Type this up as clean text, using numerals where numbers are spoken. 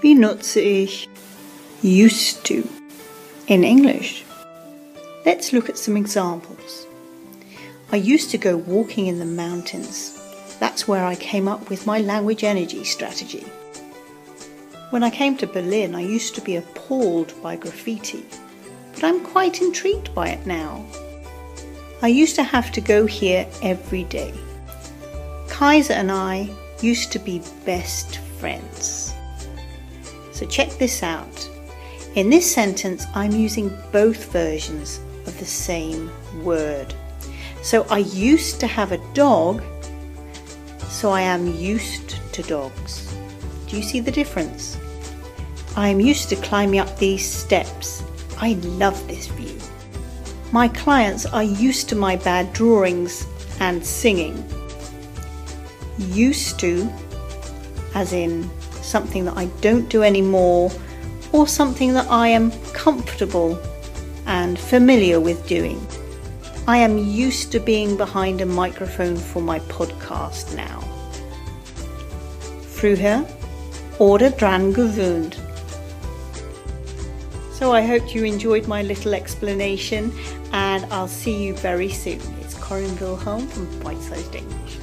Wie nutze ich used to in English? Let's look at some examples. I used to go walking in the mountains. That's where I came up with my language energy strategy. When I came to Berlin, I used to be appalled by graffiti, but I'm quite intrigued by it now. I used to have to go here every day. Kaiser and I used to be best friends. So check this out. In this sentence, I'm using both versions of the same word. So I used to have a dog, so I am used to dogs. Do you see the difference? I am used to climbing up these steps. I love this view. My clients are used to my bad drawings and singing. Used to, as in something that I don't do anymore, or something that I am comfortable and familiar with doing. I am used to being behind a microphone for my podcast now. Früher oder dran gewöhnt. So I hope you enjoyed my little explanation, and I'll see you very soon. It's Corinne Wilhelm from Bite Sized English.